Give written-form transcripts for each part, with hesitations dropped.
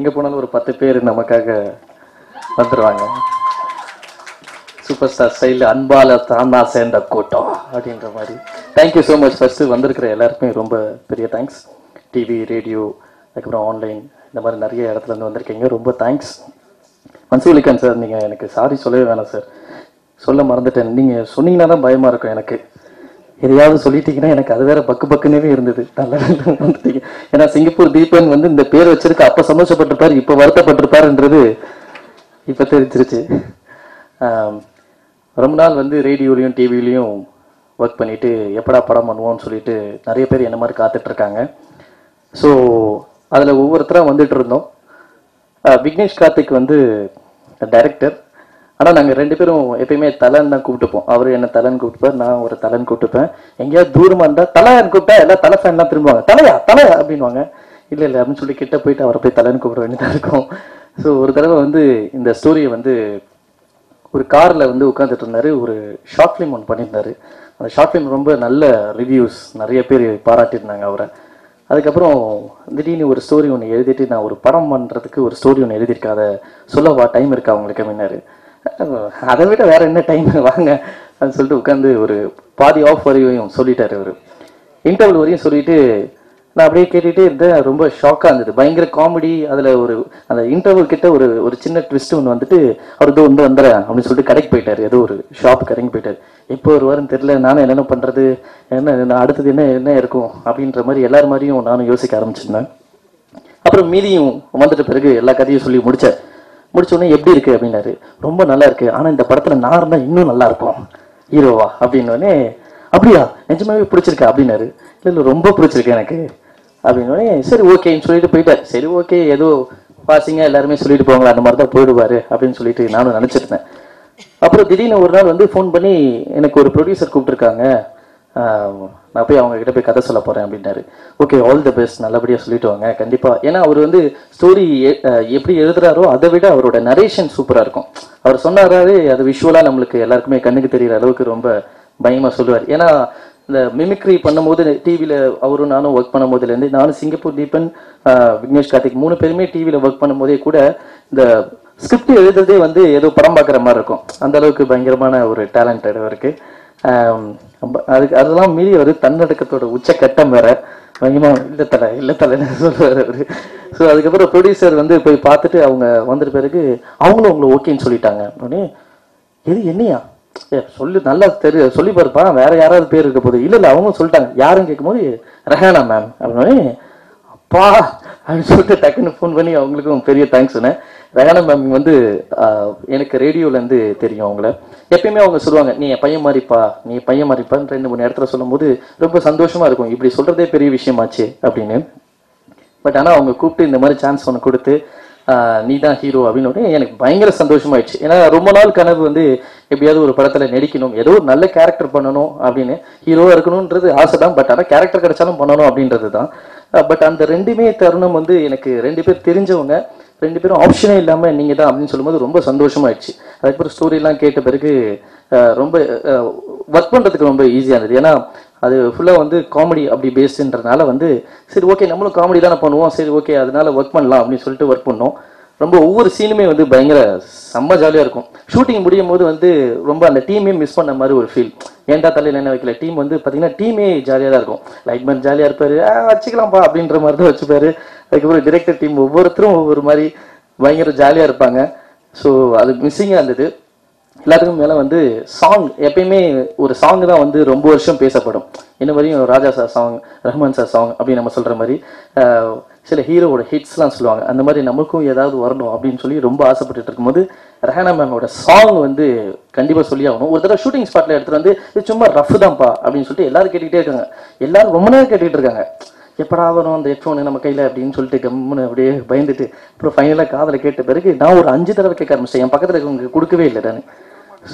எங்கே போனாலும் ஒரு 10 பேர் நமக்காக வந்துடுவாங்க. சூப்பர் ஸ்டார் ஸ்டைலில் அன்பால தானா சேர்ந்த கூட்டம் அப்படின்ற மாதிரி. Thank you so much. ஃபஸ்ட்டு வந்திருக்கிற எல்லாருக்குமே ரொம்ப பெரிய தேங்க்ஸ். டிவி, ரேடியோ, அதுக்கப்புறம் ஆன்லைன், இந்த மாதிரி நிறைய இடத்துலேருந்து வந்திருக்கீங்க. ரொம்ப தேங்க்ஸ். மன்சூலிகான் சார், நீங்கள் எனக்கு சாரி சொல்லவே வேணாம் சார், சொல்ல மறந்துட்டேன். நீங்கள் சொன்னீங்கன்னா தான் பயமாக இருக்கும் எனக்கு. எதையாவது சொல்லிட்டீங்கன்னா எனக்கு அது வேற பக்குனே இருந்தது. நல்லா வந்துட்டீங்க. ஏன்னா சிங்கப்பூர் தீபன் வந்து இந்த பேர் வச்சிருக்கு. அப்போ சந்தோஷப்பட்டிருப்பாரு, இப்போ வருத்தப்பட்டிருப்பாருன்றது இப்போ தெரிஞ்சிருச்சு. ரொம்ப நாள் வந்து ரேடியோலையும் டிவிலையும் ஒர்க் பண்ணிட்டு எப்படா படம் பண்ணுவோம்னு சொல்லிட்டு நிறைய பேர் என்ன மாதிரி காத்துட்ருக்காங்க. ஸோ அதில் ஒவ்வொருத்தராக வந்துட்டு இருந்தோம். விக்னேஷ் கார்த்திக் வந்து டைரக்டர். ஆனால் நாங்கள் 2 பேரும் எப்பயுமே தலைன்னு தான் கூப்பிட்டுப்போம். அவர் என்ன தலைன்னு கூப்பிட்டுப்பார், நான் ஒரு தலைன்னு கூப்பிட்டுப்பேன். எங்கேயாவது தூரமாக இருந்தால் தலையான்னு கூப்பிட்டா எல்லாம் தலை ஃபேன்லாம் திரும்புவாங்க. தலையா அப்படின்வாங்க. இல்லை அப்படின்னு சொல்லி கிட்ட போயிட்டு அவரை போய் தலைன்னு கூப்பிட வேண்டியதாக இருக்கும். ஸோ ஒரு தடவை வந்து இந்த ஸ்டோரியை வந்து ஒரு காரில் வந்து உட்காந்துட்டு இருந்தார். ஒரு ஷார்ட் ஃபிலிம் ஒன்று பண்ணியிருந்தார். அந்த ஷார்ட் ஃபிலிம் ரொம்ப நல்ல ரிவ்யூஸ், நிறைய பேர் பாராட்டியிருந்தாங்க அவரை. அதுக்கப்புறம் திடீர்னு ஒரு ஸ்டோரி ஒன்று எழுதிட்டு, நான் ஒரு படம் பண்ணுறதுக்கு ஒரு ஸ்டோரி ஒன்று எழுதியிருக்கேன், அதை சொல்லவா, டைம் இருக்கா அவங்களுக்கு அப்படின்னாரு. அதை விட வேற என்ன டைம், வாங்க அப்படின்னு சொல்லிட்டு உட்காந்து ஒரு பாதி ஆஃப் வரையும் சொல்லிட்டாரு. அவர் இன்டர்வல் வரையும் சொல்லிட்டு நான் அப்படியே கேட்டுகிட்டே இருந்தேன். ரொம்ப ஷாக்காக இருந்தது, பயங்கர காமெடி. அதில் ஒரு அந்த இன்டர்வல் கிட்ட ஒரு சின்ன ட்விஸ்ட் ஒன்று வந்துட்டு, அவர் இதோ வந்து வந்துடுறேன் அப்படின்னு சொல்லிட்டு கடைக்கு போயிட்டார். ஏதோ ஒரு ஷாப்புக்கு இறங்கி போயிட்டார். எப்போ வருவாருன்னு தெரியல. நானும் என்னென்ன பண்ணுறது, என்ன அடுத்தது என்ன இருக்கும் அப்படின்ற மாதிரி எல்லார் மாதிரியும் நானும் யோசிக்க ஆரம்பிச்சிருந்தேன். அப்புறம் மீதியும் வந்துட்ட பிறகு எல்லா கதையும் சொல்லி முடிச்சோடனே எப்படி இருக்கு அப்படின்னாரு. ரொம்ப நல்லா இருக்கு, ஆனால் இந்த படத்தில் நான் இருந்தால் இன்னும் நல்லா இருக்கும் ஹீரோவா அப்படின்னோடனே, அப்படியா நிஜமாவே பிடிச்சிருக்கா அப்படின்னாரு. இல்லை ரொம்ப பிடிச்சிருக்கு எனக்கு அப்படின்னோடனே, சரி ஓகேன்னு சொல்லிட்டு போயிட்டார். சரி ஓகே, ஏதோ பாசிங்க எல்லாருமே சொல்லிட்டு போவாங்களா, அந்த மாதிரி தான் போயிடுவாரு அப்படின்னு சொல்லிட்டு நானும் நினச்சிருந்தேன். அப்புறம் திடீர்னு ஒரு நாள் வந்து ஃபோன் பண்ணி, எனக்கு ஒரு ப்ரொடியூசர் கூப்பிட்டுருக்காங்க, நான் போய் அவங்க கிட்ட போய் கதை சொல்ல போகிறேன் அப்படின்னாரு. ஓகே, ஆல் தி பெஸ்ட், நல்லபடியாக சொல்லிட்டு வாங்க கண்டிப்பாக. ஏன்னா அவர் வந்து ஸ்டோரி எப்படி எழுதுறாரோ அதை விட அவரோட நரேஷன் சூப்பராக இருக்கும். அவர் சொன்னாராரு, அது விஷுவலாக நம்மளுக்கு எல்லாருக்குமே கண்ணுக்கு தெரிகிற அளவுக்கு ரொம்ப பயமாக சொல்லுவார். ஏன்னா இந்த மிமிக்ரி பண்ணும்போது டிவியில் அவரும் நானும் ஒர்க் பண்ணும் போதுலேருந்து, நானும் சிங்கப்பூர் தீபன், விக்னேஷ் கார்த்திக் 3 பேருமே டிவியில் ஒர்க் பண்ணும் போதே கூட இந்த ஸ்கிரிப்ட் எழுதுறதே வந்து ஏதோ படம் பார்க்குற மாதிரி இருக்கும். அந்த அளவுக்கு பயங்கரமான ஒரு டேலண்டட் அவருக்கு. அதெல்லாம் மீறி அவர் தன்னடக்கத்தோட உச்சக்கட்டம் வேற. பயங்கரமாக இல்லை தலைன்னு சொல்லுவார் அவர். ஸோ அதுக்கப்புறம் ப்ரொடியூசர் வந்து போய் பார்த்துட்டு அவங்க வந்துட்ட பிறகு அவங்களும் உங்களை ஓகேன்னு சொல்லிட்டாங்க. உடனே எது என்னையா சொல்லி நல்லா சொல்லி பாருப்பா, வேற யாராவது பேர் இருக்க போது. இல்லை அவங்க சொல்லிட்டாங்க. யாருன்னு கேட்கும்போது ரெஹானா மேம் அப்படின்னு. அப்பா அப்படின்னு சொல்லிட்டு டக்குன்னு ஃபோன் பண்ணி அவங்களுக்கும் பெரிய தேங்க்ஸ் சொன்னேன். ரெஹானா மேம் வந்து எனக்கு ரேடியோலேருந்து தெரியும் அவங்கள. எப்பயுமே அவங்க சொல்லுவாங்க, நீ பையன் மாதிரிப்பான்னு 2-3 இடத்துல சொல்லும் போது ரொம்ப சந்தோஷமா இருக்கும். இப்படி சொல்றதே பெரிய விஷயமாச்சு அப்படின்னு. பட் ஆனால் அவங்க கூப்பிட்டு இந்த மாதிரி சான்ஸ் ஒன்று கொடுத்து, நீ தான் ஹீரோ அப்படின்னு எனக்கு பயங்கர சந்தோஷமாயிடுச்சு. ஏன்னா ரொம்ப நாள் கனவு வந்து எப்படியாவது ஒரு படத்தில் நடிக்கணும், ஏதோ ஒரு நல்ல கேரக்டர் பண்ணணும் அப்படின்னு. ஹீரோவாக இருக்கணுன்றது ஆசை தான், பட் ஆனால் கேரக்டர் கிடைச்சாலும் பண்ணணும் அப்படின்றது தான். பட் அந்த 2மே தருணம் வந்து எனக்கு 2 பேர் தெரிஞ்சவங்க, 2 பேரும் ஆப்ஷனே இல்லாமல் நீங்கள் தான் அப்படின்னு சொல்லும்போது ரொம்ப சந்தோஷமாயிடுச்சு. அதுக்கப்புறம் ஸ்டோரிலாம் கேட்ட பிறகு ரொம்ப ஒர்க் பண்ணுறதுக்கு ரொம்ப ஈஸியாக இருந்தது. ஏன்னா அது ஃபுல்லாக வந்து காமெடி அப்படி பேஸ்டுன்றதுனால வந்து சரி ஓகே நம்மளும் காமெடி தானே பண்ணுவோம், சரி ஓகே அதனால ஒர்க் பண்ணலாம் அப்படின்னு சொல்லிட்டு ஒர்க் பண்ணோம். ரொம்ப ஒவ்வொரு சீனுமே வந்து பயங்கர செம்ம ஜாலியாக இருக்கும். ஷூட்டிங் முடியும் போது வந்து ரொம்ப அந்த டீமே மிஸ் பண்ண மாதிரி ஒரு ஃபீல். ஏன்டா தலையில் என்ன வைக்கல, டீம் வந்து பார்த்தீங்கன்னா டீமே ஜாலியாக தான் இருக்கும். லைட்மேன் ஜாலியாக இருப்பார், வச்சுக்கலாம்ப்பா அப்படின்ற மாதிரி தான் வச்சுப்பாரு. அதுக்கப்புறம் டிரெக்டர் டீம் ஒவ்வொருத்தரும் ஒவ்வொரு மாதிரி பயங்கர ஜாலியாக இருப்பாங்க. ஸோ அது மிஸ்ஸிங்காக இருந்தது. எல்லாத்துக்கும் மேலே வந்து சாங், எப்பயுமே ஒரு சாங் தான் வந்து ரொம்ப வருஷம் பேசப்படும். இன்ன வரையும் Raja sir song, Rahman sir song அப்படின்னு நம்ம சொல்கிற மாதிரி சில ஹீரோவோட ஹிட்ஸ்லாம் சொல்லுவாங்க. அந்த மாதிரி நமக்கும் ஏதாவது வரணும் அப்படின்னு சொல்லி ரொம்ப ஆசைப்பட்டுட்டு இருக்கும்போது ரெஹானா மேமோட சாங் வந்து கண்டிப்பாக சொல்லி ஆகணும். ஒரு தடவை ஷூட்டிங் ஸ்பாட்டில் எடுத்துகிட்டு வந்து இது சும்மா ரஃப் தான்ப்பா அப்படின்னு சொல்லிட்டு எல்லாரும் கேட்டுக்கிட்டே இருக்காங்க. எல்லாரும் ரொம்ப நேரம் கேட்டுக்கிட்டு இருக்காங்க, எப்படா வரும் அந்த ஹெட்ஃபோனு நம்ம கையில் அப்படின்னு சொல்லிட்டு கம்முன்னு அப்படியே பயந்துட்டு. அப்புறம் ஃபைனலாக காதில் கேட்ட பிறகு நான் ஒரு 5 தடவை கேட்க ஆரம்பிச்சேன். என் பக்கத்தில் இருக்கவங்க கொடுக்கவே இல்லை நான்.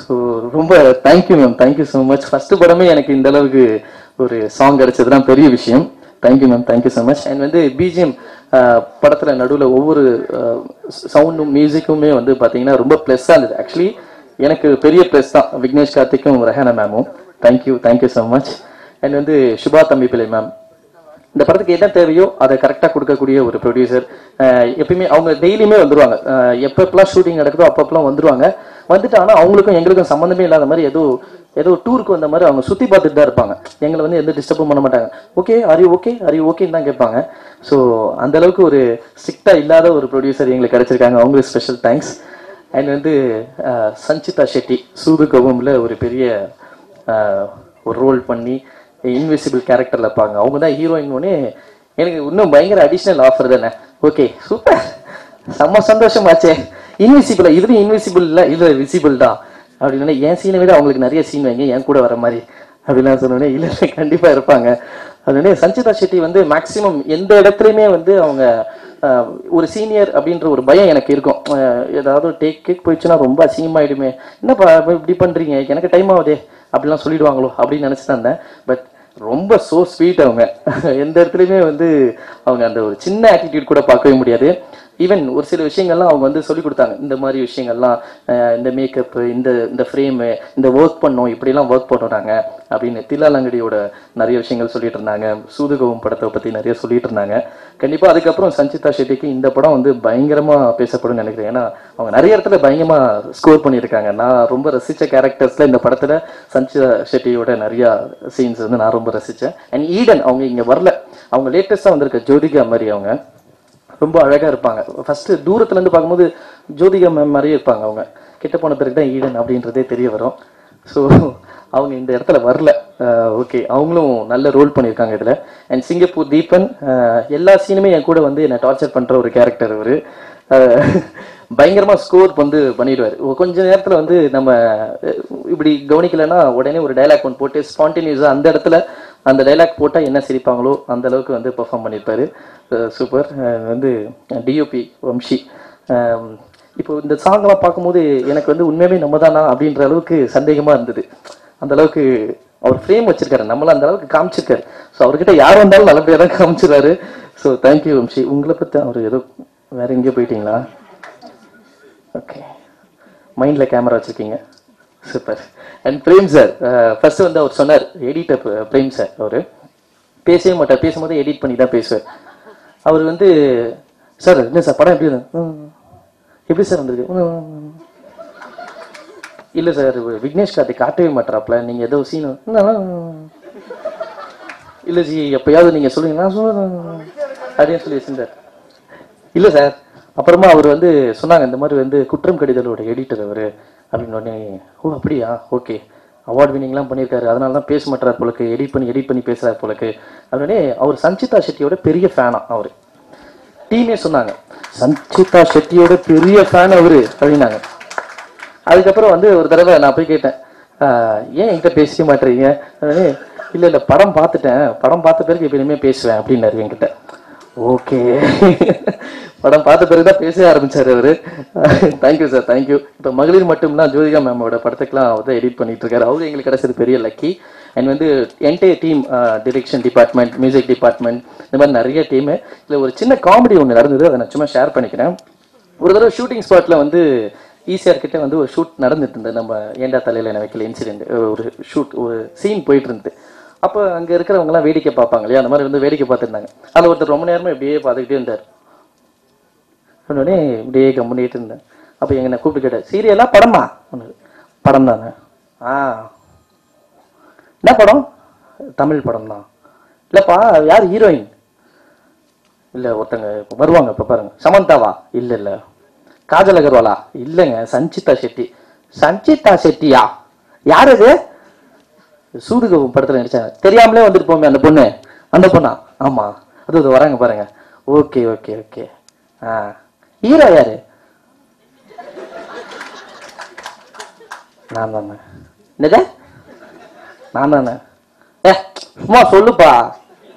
ஸோ ரொம்ப thank you ma'am, thank you so much. First படமே எனக்கு இந்த அளவுக்கு ஒரு சாங் கிடைச்சதுதான் பெரிய விஷயம். Thank you ma'am, thank you so much. And வந்து பிஜிஎம் படத்தில் நடுவில் ஒவ்வொரு சவுண்டும் மியூசிக்குமே வந்து பார்த்தீங்கன்னா ரொம்ப ப்ளஸ்ஸாக இருந்தது. ஆக்சுவலி எனக்கு பெரிய ப்ளஸ் தான் விக்னேஷ் கார்த்திக்கும் ரெஹானா மேமும். Thank you so much. அண்ட் வந்து சுபா தம்பி பிள்ளை மேம், இந்த படத்துக்கு என்ன தேவையோ அதை கரெக்டாக கொடுக்கக்கூடிய ஒரு ப்ரொடியூசர். எப்பயுமே அவங்க டெய்லியுமே வந்துருவாங்க. எப்பப்பெல்லாம் ஷூட்டிங் நடக்குதோ அப்பப்பெல்லாம் வந்துருவாங்க. வந்துட்டு ஆனால் அவங்களுக்கும் எங்களுக்கும் சம்மந்தமே இல்லாத மாதிரி ஏதோ டூருக்கு வந்த மாதிரி அவங்க சுற்றி பார்த்துட்டு தான் இருப்பாங்க. எங்களை வந்து எந்த டிஸ்டர்பும் பண்ண மாட்டாங்க. ஓகே ஆர் யூ ஓகேன்னு தான் கேட்பாங்க. ஸோ அந்தளவுக்கு ஒரு ஸ்ட்ரிக்டாக இல்லாத ஒரு ப்ரொடியூசர் எங்களுக்கு கிடைச்சிருக்காங்க. அவங்களுக்கு ஸ்பெஷல் தேங்க்ஸ். அண்ட் வந்து சஞ்சிதா ஷெட்டி சூது கவுமில் ஒரு பெரிய ஒரு ரோல் பண்ணி இன்விசிபிள் கேரக்டரில் இருப்பாங்க. அவங்க தான் ஹீரோயின். ஒன்று எனக்கு இன்னும் பயங்கர அடிஷ்னல் ஆஃபர் தானே. ஓகே சூப்பர், செம்ம சந்தோஷமாச்சே. இன்விசிபிளா இதுலேயும் இன்விசிபிள் இல்லை, இதில் விசிபிள் தான் அப்படின்னா என் சீனை விட அவங்களுக்கு நிறைய சீன் வைங்க என் கூட வர மாதிரி அப்படிலாம் சொன்னோடனே இல்லை கண்டிப்பாக இருப்பாங்க. அதுனே சஞ்சிதா ஷெட்டி வந்து மேக்ஸிமம் எந்த இடத்துலையுமே வந்து அவங்க ஒரு சீனியர் அப்படின்ற ஒரு பயம் எனக்கு இருக்கும். ஏதாவது கேக் போயிடுச்சுன்னா ரொம்ப அசிங்கமாயிடுமே, என்னப்பா இப்படி பண்ணுறீங்க, எனக்கு டைம் ஆகுதே அப்படிலாம் சொல்லிடுவாங்களோ அப்படின்னு நினச்சி தான் இருந்தேன். பட் ரொம்ப ஸோ ஸ்வீட் அவங்க. எந்த இடத்துலையுமே வந்து அவங்க அந்த ஒரு சின்ன ஆட்டிடியூட் கூட பார்க்கவே முடியாது. ஈவன் ஒரு சில விஷயங்கள்லாம் அவங்க வந்து சொல்லி கொடுத்தாங்க. இந்த மாதிரி விஷயங்கள்லாம், இந்த மேக்கப்பு, இந்த ஃப்ரேமு, இந்த ஒர்க் பண்ணோம், இப்படிலாம் ஒர்க் பண்ணோம் நாங்கள் அப்படின்னு தில்லாலங்கடியோட நிறைய விஷயங்கள் சொல்லிட்டு இருந்தாங்க. சூதுகவும் படத்தை பற்றி நிறைய சொல்லிட்டு இருந்தாங்க. கண்டிப்பாக அதுக்கப்புறம் சஞ்சிதா ஷெட்டிக்கு இந்த படம் வந்து பயங்கரமாக பேசப்படும்னு நினைக்கிறேன். ஏன்னா அவங்க நிறைய இடத்துல பயங்கரமாக ஸ்கோர் பண்ணியிருக்காங்க. நான் ரொம்ப ரசித்த கேரக்டர்ஸில் இந்த படத்தில் சஞ்சிதா ஷெட்டியோட நிறையா சீன்ஸ் வந்து நான் ரொம்ப ரசித்தேன். அண்ட் ஈடன் அவங்க இங்கே வரல, அவங்க லேட்டஸ்ட்டாக வந்திருக்க ஜோதிகா மாதிரி அவங்க ரொம்ப அழகாக இருப்பாங்க. ஃபஸ்ட்டு தூரத்துலேருந்து பார்க்கும்போது ஜோதிகா மேம் மாதிரியே இருப்பாங்க. அவங்க கிட்ட போன பிறகு தான் ஈடன் அப்படின்றதே தெரிய வரும். ஸோ அவங்க இந்த இடத்துல வரல. ஓகே அவங்களும் நல்ல ரோல் பண்ணியிருக்காங்க இதில். அண்ட் சிங்கப்பூர் தீபன் எல்லா சீனுமே என் கூட வந்து என்னை டார்ச்சர் பண்ணுற ஒரு கேரக்டர் அவர். பயங்கரமாக ஸ்கோர் வந்து பண்ணிடுவார். கொஞ்ச நேரத்தில் வந்து நம்ம இப்படி கவனிக்கலைன்னா உடனே ஒரு டைலாக் ஒன்று போட்டு ஸ்பான்டேனியஸாக அந்த இடத்துல அந்த டைலாக் போட்டால் என்ன சிரிப்பாங்களோ அந்த அளவுக்கு வந்து பெர்ஃபார்ம் பண்ணியிருப்பாரு. சூப்பர். வந்து டிஓபி வம்ஷி. இப்போ இந்த சாங்கெல்லாம் பார்க்கும்போது எனக்கு வந்து உண்மையாகவே நம்ம தானா அப்படின்ற அளவுக்கு சந்தேகமாக இருந்தது. அந்த அளவுக்கு அவர் ஃப்ரேம் வச்சிருக்காரு, நம்மள அந்த அளவுக்கு காமிச்சிருக்காரு. ஸோ அவர்கிட்ட யார் வந்தாலும் நல்லபடியாக தான் காமிச்சிருக்காரு. So thank you Vamshi. உங்களை பற்றி அவர் ஏதோ வேற எங்கேயோ போயிட்டீங்களா? ஓகே, மைண்டில் கேமரா வச்சுருக்கீங்க. Super. And Prem sir first வந்து அவர் சொன்னார், எடிட்டர் பிரேம் சார். அவர் பேசவே மாட்டார், பேசும்போது எடிட் பண்ணி தான் பேசுவார். அவர் வந்து சார் என்ன சார் படம் எப்படி சார் வந்திருக்கு? இல்லை சார் விக்னேஷ் கார்த்தி காட்டவே மாட்டாராப்ல, நீங்கள் ஏதோ சீனு இல்லை ஜி எப்பயாவது நீங்கள் சொல்லுங்க நான் சொல்லுவேன் அப்படின்னு சொல்லி வச்சிருந்தார். இல்லை சார் அப்புறமா அவர் வந்து சொன்னாங்க இந்த மாதிரி வந்து குற்றம் கடிதலோட எடிட்டர் அவர் அப்படின்னு. உடனே ஓ அப்படியா, ஓகே அவார்ட் வினிங்லாம் பண்ணியிருக்காரு, அதனால தான் பேச மாட்டார் போலக்கு, எடிட் பண்ணி பேசுகிறார் போலக்கு அப்படின்னே. அவர் சஞ்சிதா ஷெட்டியோட பெரிய ஃபேனா அவர். டீமே சொன்னாங்க சஞ்சிதா ஷெட்டியோட பெரிய ஃபேன் அவரு அப்படின்னாங்க. அதுக்கப்புறம் வந்து ஒரு தடவை நான் போய் கேட்டேன், ஏன் என்கிட்ட பேச மாட்டேறீங்க? இல்லை படம் பார்த்துட்டேன், படம் பார்த்த பிறகு இப்போ இனிமேல் பேசுவேன் அப்படின்னாரு என்கிட்ட. ஓகே படம் பார்த்த பிறகு தான் பேச ஆரம்பிச்சார் அவர். Thank you sir, thank you. இப்போ மகளிர் மட்டும்லாம் ஜோதிகா மேமோட படத்துக்குலாம் அவர் தான் எடிட் பண்ணிட்டு இருக்காரு. அவரு எங்களுக்கு கிடைச்சது பெரிய லக்கி. அண்ட் வந்து entire team, direction department, music department, இந்த மாதிரி நிறைய டீமு. இதில் ஒரு சின்ன காமெடி ஒன்று நடந்தது, அதை நான் சும்மா ஷேர் பண்ணிக்கிறேன். ஒரு தடவை ஷூட்டிங் ஸ்பாட்டில் வந்து ஈசிஆர் கிட்ட வந்து ஒரு ஷூட் நடந்துட்டு இருந்தது. நம்ம ஏண்டா தலையில் என்ன வைக்கல இன்சிடென்ட், ஒரு ஷூட் ஒரு சீன் போயிட்டு இருந்தது. அப்போ அங்கே இருக்கிறவங்கலாம் வேடிக்கை பார்ப்பாங்க இல்லையா, அந்த மாதிரி வந்து வேடிக்கை பார்த்துருந்தாங்க. அதில் ஒருத்தர் ரொம்ப நேரமாக இப்படியே பார்த்துக்கிட்டே இருந்தார். உடனே இப்படியே கம்முனிட்டு இருந்தேன். அப்போ எங்க நான் கூப்பிட்டு கேட்டேன், சீரியலா படமா? படம் தானே. என்ன படம்? தமிழ் படம் தான். இல்லைப்பா யார் ஹீரோயின்? இல்லை ஒருத்தங்க வருவாங்க இப்போ பாருங்க. சமந்தாவா? இல்லை. காஜல் அகர்வாலா? இல்லைங்க, சஞ்சிதா ஷெட்டி. சஞ்சிதா ஷெட்டியா? யார் அது? சூதுக படத்தில் நடிச்சாங்க, தெரியாமலே வந்துட்டு போமே அந்த பொண்ணு. அந்த பொண்ணா? ஆமாம், அது வராங்க பாருங்க. Okay okay okay. ஹீரோ யாரு? நான் தானே. என்னது? நான் தானே. சும்மா சொல்லுப்பா.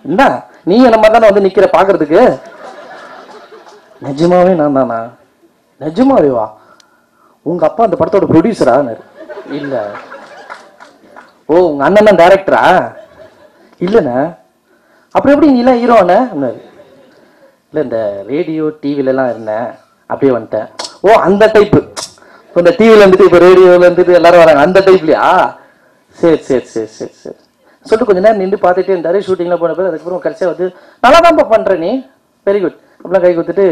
என்ன நீ என்ன மாதிரி தானே வந்து நிக்கிற பாக்குறதுக்கு? நிஜமாவே நான் தானா? நிஜமாவேவா? உங்க அப்பா அந்த படத்தோட ப்ரொடியூசரா? இல்ல. ஓ உங்க அண்ணன் தான் டைரக்டரா? இல்லண்ணா. அப்புறம் எப்படி நீ எல்லாம் ஹீரோண்ண? இல்லை இந்த ரேடியோ டிவிலலாம் இருந்தேன், அப்படியே வந்துட்டேன். ஓ அந்த டைப்பு. இப்போ இந்த டிவியில் இருந்துட்டு இப்போ ரேடியோவில் இருந்துட்டு எல்லாரும் வராங்க, அந்த டைப்லையா? சரி சரி சரி சரி சரி. சொல்லிட்டு கொஞ்ச நேரம் நின்று பார்த்துட்டே இருந்தாரு. ஷூட்டிங்லாம் போன பேர் அதுக்கப்புறம் கடைசியாக வந்து நல்லா தான்ப்பா பண்ணுற நீ, வெரி குட் அப்படிலாம் கை கொடுத்துட்டு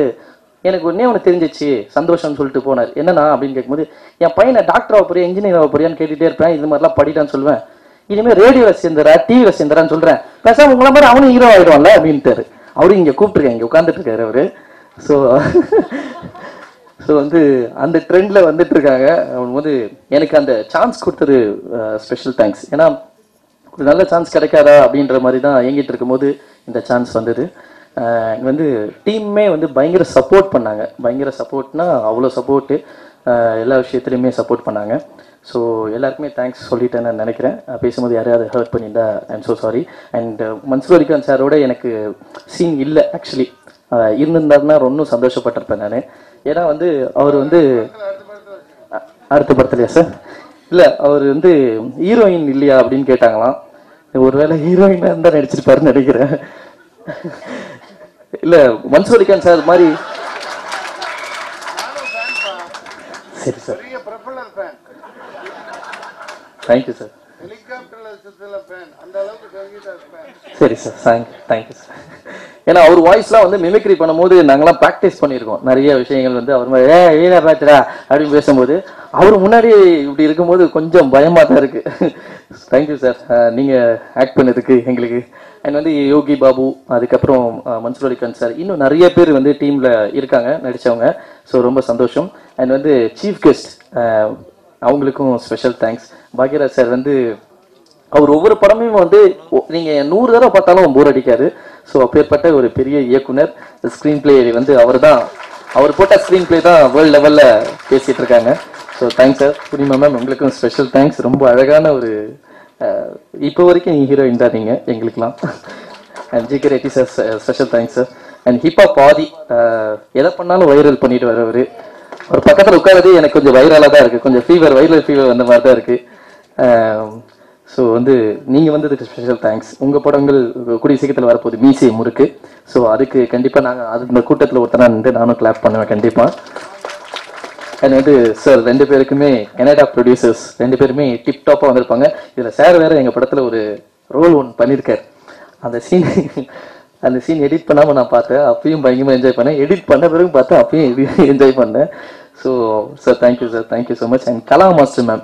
எனக்கு ஒன்றே ஒன்று தெரிஞ்சிச்சு சந்தோஷம்னு சொல்லிட்டு போனார். என்னன்னா அப்படின்னு கேட்கும்போது, என் பையனை டாக்டர் ஆக போறியா இன்ஜினியர் ஆக போறியான்னு கேட்டுகிட்டே இருப்பேன், இது மாதிரிலாம் படிட்டான்னு சொல்லுவேன். இனிமேல் ரேடியோவில் சேர்ந்துறா டிவியில் சேர்ந்துறான்னு சொல்கிறேன், பேசாமல் உங்களை மாதிரி அவனும் ஹீரோ ஆகிடுவான்ல அப்படின்ட்டாரு. அவரும் இங்கே கூப்பிட்டுருக்கேன், இங்கே உட்காந்துட்டு இருக்காரு அவரு. ஸோ வந்து அந்த ட்ரெண்டில் வந்துட்டு இருக்காங்க. போது எனக்கு அந்த சான்ஸ் கொடுத்தது ஸ்பெஷல் தேங்க்ஸ். ஏன்னா ஒரு நல்ல சான்ஸ் கிடைக்காதா அப்படின்ற மாதிரி தான் இயங்கிட்டு இருக்கும்போது இந்த சான்ஸ் வந்தது. வந்து டீம்மே வந்து பயங்கர சப்போர்ட் பண்ணாங்க. பயங்கர சப்போர்ட்னா அவ்வளோ சப்போர்ட்டு, எல்லா விஷயத்துலையுமே சப்போர்ட் பண்ணாங்க. ஸோ எல்லாருக்குமே தேங்க்ஸ் சொல்லிட்டேன்னு நான் நினைக்கிறேன். பேசும்போது யாரையாவது ஹர்ட் பண்ணியிருந்தா I'm so sorry. And Mansoor Alikhan சாரோட எனக்கு சீன் இல்லை ஆக்சுவலி. இருந்திருந்தாருன்னா ரொம்ப சந்தோஷப்பட்டிருப்பேன் நான். ஏன்னா வந்து அவர் வந்து அடுத்த படத்துலையா சார் இல்லை, அவர் வந்து ஹீரோயின் இல்லையா அப்படின்னு கேட்டாங்களாம். ஒருவேளை ஹீரோயினாக இருந்தால் நடிச்சிருப்பாருன்னு நினைக்கிறேன். இல்லை மன்சூர் அலிகான் சார் மாதிரி. சரி சார், தேங்க்யூ சார். சரி சார், தேங்க்யூ சார். ஏன்னா அவர் வாய்ஸ்லாம் வந்து மிமிக்ரி பண்ணும்போது நாங்களாம் ப்ராக்டிஸ் பண்ணியிருக்கோம் நிறைய விஷயங்கள். வந்து அவர் மாதிரி ஏனா பார்த்துடா அப்படின்னு பேசும்போது அவர் முன்னாடி இப்படி இருக்கும்போது கொஞ்சம் பயமாக தான் இருக்கு. தேங்க்யூ சார், நீங்கள் ஆக்ட் பண்ணதுக்கு எங்களுக்கு. அண்ட் வந்து யோகி பாபு, அதுக்கப்புறம் மன்சூர் அலிகான் சார், இன்னும் நிறைய பேர் வந்து டீமில் இருக்காங்க நடித்தவங்க. ஸோ ரொம்ப சந்தோஷம். அண்ட் வந்து சீஃப் கெஸ்ட் அவங்களுக்கும் ஸ்பெஷல் தேங்க்ஸ். பாக்யராஜ் சார் வந்து அவர் ஒவ்வொரு படமும் வந்து நீங்கள் 100 தடவை பார்த்தாலும் போர் அடிக்காது. ஸோ அப்பேற்பட்ட ஒரு பெரிய இயக்குனர். ஸ்க்ரீன் பிளே வந்து அவர் போட்ட ஸ்க்ரீன் பிளே தான் வேர்ல்டு லெவலில் பேசிகிட்டு இருக்காங்க. So thanks sir. புரியுமா மேம், உங்களுக்கும் ஸ்பெஷல் தேங்க்ஸ். ரொம்ப அழகான ஒரு இப்போ வரைக்கும் நீங்கள் ஹீரோயின் தான் நீங்கள் எங்களுக்கெலாம். And GK Reddy sir special thanks sir. And hip hop Aadhi எதை பண்ணாலும் வைரல் பண்ணிட்டு வரவர். ஒரு பக்கத்தில் உட்காரது எனக்கு கொஞ்சம் வைரலாக தான் இருக்குது, கொஞ்சம் வைரல் ஃபீவர் அந்த மாதிரி தான் இருக்குது. ஸோ வந்து நீங்கள் வந்ததுக்கு ஸ்பெஷல் தேங்க்ஸ். உங்கள் படங்கள் கூடிய சீக்கிரத்தில் வரப்போகுது, மீசை முறுக்கு. ஸோ அதுக்கு கண்டிப்பாக நாங்கள் அந்த கூட்டத்தில் ஒருத்தனா நின்று நானும் கிளாப் பண்ணுவேன் கண்டிப்பாக. அண்ட் வந்து சார் 2 பேருக்குமே கனடா ப்ரொடியூசர்ஸ் 2 பேருமே டிப்டாப்பாக வந்திருப்பாங்க. இதில் சார் வேறு எங்கள் படத்தில் ஒரு ரோல் ஒன்று பண்ணியிருக்கார். அந்த சீன் எடிட் பண்ணாமல் நான் பார்த்தேன், அப்பயும் பயங்கரமாக என்ஜாய் பண்ணேன். எடிட் பண்ண பிறகு பார்த்தேன், அப்பயும் என்ஜாய் பண்ணேன். So sir thank you sir, thank you so much. And Kala master ma'am,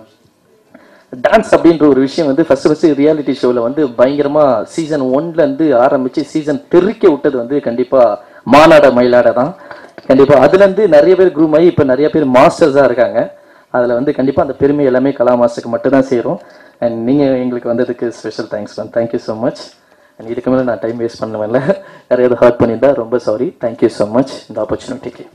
dance அப்படின்ற ஒரு விஷயம் வந்து ஃபர்ஸ்ட் ரியாலிட்டி ஷோவில் வந்து பயங்கரமாக சீசன் 1லேருந்து ஆரம்பித்து சீசன் தெறிக்க விட்டது வந்து கண்டிப்பாக மாநாட மயிலாட தான். கண்டிப்பாக அதுலேருந்து நிறைய பேர் குரூம் ஆகி இப்போ நிறைய பேர் மாஸ்டர்ஸாக இருக்காங்க. அதில் வந்து கண்டிப்பாக அந்த பெருமை எல்லாமே கலா மாஸ்டருக்கு மட்டும்தான் சேரும். அண்ட் நீங்கள் எங்களுக்கு வந்ததுக்கு special thanks ma'am, thank you so much. And இதுக்கு மேலே நான் டைம் வேஸ்ட் பண்ணுவேன்ல, யாரையாவது ஹர்ட் பண்ணியிருந்தா ரொம்ப சாரி. தேங்க்யூ ஸோ மச் இந்த ஆப்பர்ச்சுனிட்டிக்கு.